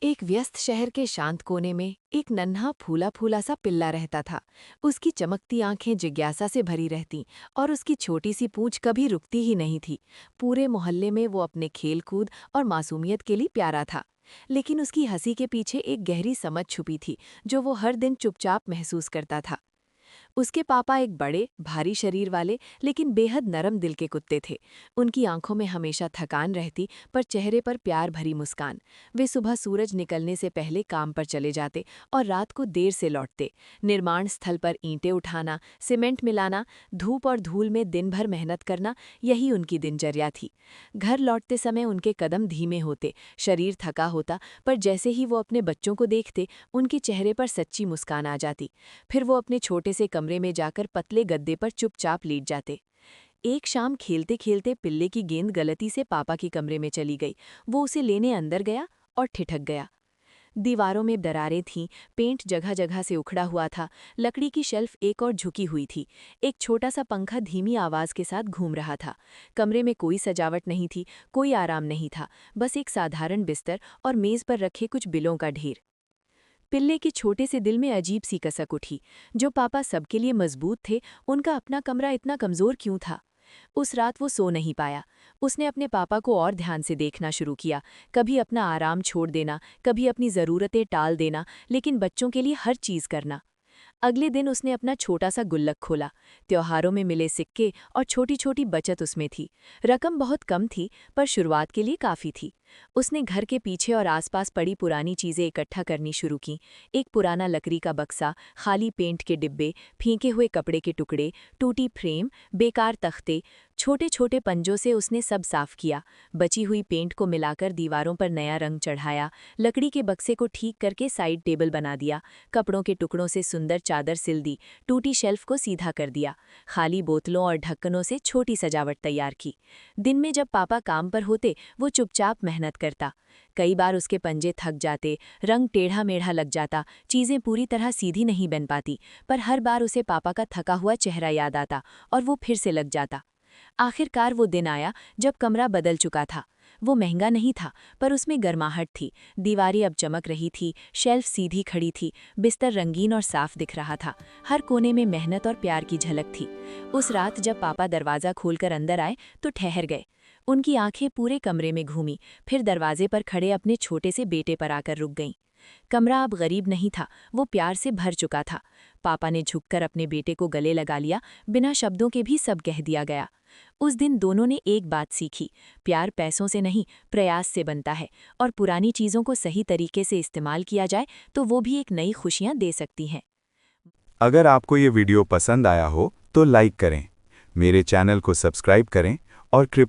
एक व्यस्त शहर के शांत कोने में एक नन्हा फूला फूला सा पिल्ला रहता था। उसकी चमकती आंखें जिज्ञासा से भरी रहतीं और उसकी छोटी सी पूंछ कभी रुकती ही नहीं थी। पूरे मोहल्ले में वो अपने खेल कूद और मासूमियत के लिए प्यारा था। लेकिन उसकी हंसी के पीछे एक गहरी समझ छुपी थी, जो वो हर दिन चुपचाप महसूस करता था। उसके पापा एक बड़े, भारी शरीर वाले लेकिन बेहद नरम दिल के कुत्ते थे। उनकी आंखों में हमेशा थकान रहती, पर चेहरे पर प्यार भरी मुस्कान। वे सुबह सूरज निकलने से पहले काम पर चले जाते और रात को देर से लौटते। निर्माण स्थल पर ईंटें उठाना, सीमेंट मिलाना, धूप और धूल में दिन भर मेहनत करना, यही उनकी दिनचर्या थी। घर लौटते समय उनके कदम धीमे होते, शरीर थका होता, पर जैसे ही वो अपने बच्चों को देखते, उनके चेहरे पर सच्ची मुस्कान आ जाती। फिर वो अपने छोटे से कमरे में जाकर पतले गद्दे पर चुपचाप लेट जाते। एक शाम खेलते खेलते पिल्ले की गेंद गलती से पापा के कमरे में चली गई। वो उसे लेने अंदर गया और ठिठक गया। दीवारों में दरारें थीं, पेंट जगह जगह से उखड़ा हुआ था, लकड़ी की शेल्फ एक और झुकी हुई थी। एक छोटा सा पंखा धीमी आवाज के साथ घूम रहा था। कमरे में कोई सजावट नहीं थी, कोई आराम नहीं था, बस एक साधारण बिस्तर और मेज पर रखे कुछ बिलों का ढेर। पिल्ले के छोटे से दिल में अजीब सी कसक उठी। जो पापा सबके लिए मजबूत थे, उनका अपना कमरा इतना कमजोर क्यों था? उस रात वो सो नहीं पाया। उसने अपने पापा को और ध्यान से देखना शुरू किया। कभी अपना आराम छोड़ देना, कभी अपनी ज़रूरतें टाल देना, लेकिन बच्चों के लिए हर चीज़ करना। अगले दिन उसने अपना छोटा सा गुल्लक खोला। त्योहारों में मिले सिक्के और छोटी छोटी बचत उसमें थी। रकम बहुत कम थी, पर शुरुआत के लिए काफ़ी थी। उसने घर के पीछे और आसपास पड़ी पुरानी चीज़ें इकट्ठा करनी शुरू की। एक पुराना लकड़ी का बक्सा, खाली पेंट के डिब्बे, फेंके हुए कपड़े के टुकड़े, टूटी फ्रेम, बेकार तख्ते, छोटे छोटे पंजों से उसने सब साफ किया। बची हुई पेंट को मिलाकर दीवारों पर नया रंग चढ़ाया। लकड़ी के बक्से को ठीक करके साइड टेबल बना दिया। कपड़ों के टुकड़ों से सुंदर चादर सिल दी। टूटी शेल्फ को सीधा कर दिया। खाली बोतलों और ढक्कनों से छोटी सजावट तैयार की। दिन में जब पापा काम पर होते, वो चुपचाप मेहनत करता। कई बार उसके पंजे थक जाते, रंग टेढ़ा मेढ़ा लग जाता, चीज़ें पूरी तरह सीधी नहीं बन पाती, पर हर बार उसे पापा का थका हुआ चेहरा याद आता और वो फिर से लग जाता। आखिरकार वो दिन आया जब कमरा बदल चुका था। वो महंगा नहीं था, पर उसमें गर्माहट थी। दीवारें अब चमक रही थी, शेल्फ सीधी खड़ी थी, बिस्तर रंगीन और साफ दिख रहा था। हर कोने में मेहनत और प्यार की झलक थी। उस रात जब पापा दरवाज़ा खोलकर अंदर आए तो ठहर गए। उनकी आंखें पूरे कमरे में घूमी, फिर दरवाजे पर खड़े अपने छोटे से बेटे पर आकर रुक गईं। कमरा अब गरीब नहीं था, वो प्यार से भर चुका था। पापा ने झुककर अपने बेटे को गले लगा लिया। बिना शब्दों के भी सब कह दिया गया। उस दिन दोनों ने एक बात सीखी, प्यार पैसों से नहीं, प्रयास से बनता है, और पुरानी चीज़ों को सही तरीके से इस्तेमाल किया जाए तो वो भी एक नई खुशियाँ दे सकती हैं। अगर आपको ये वीडियो पसंद आया हो तो लाइक करें, मेरे चैनल को सब्सक्राइब करें और कृपया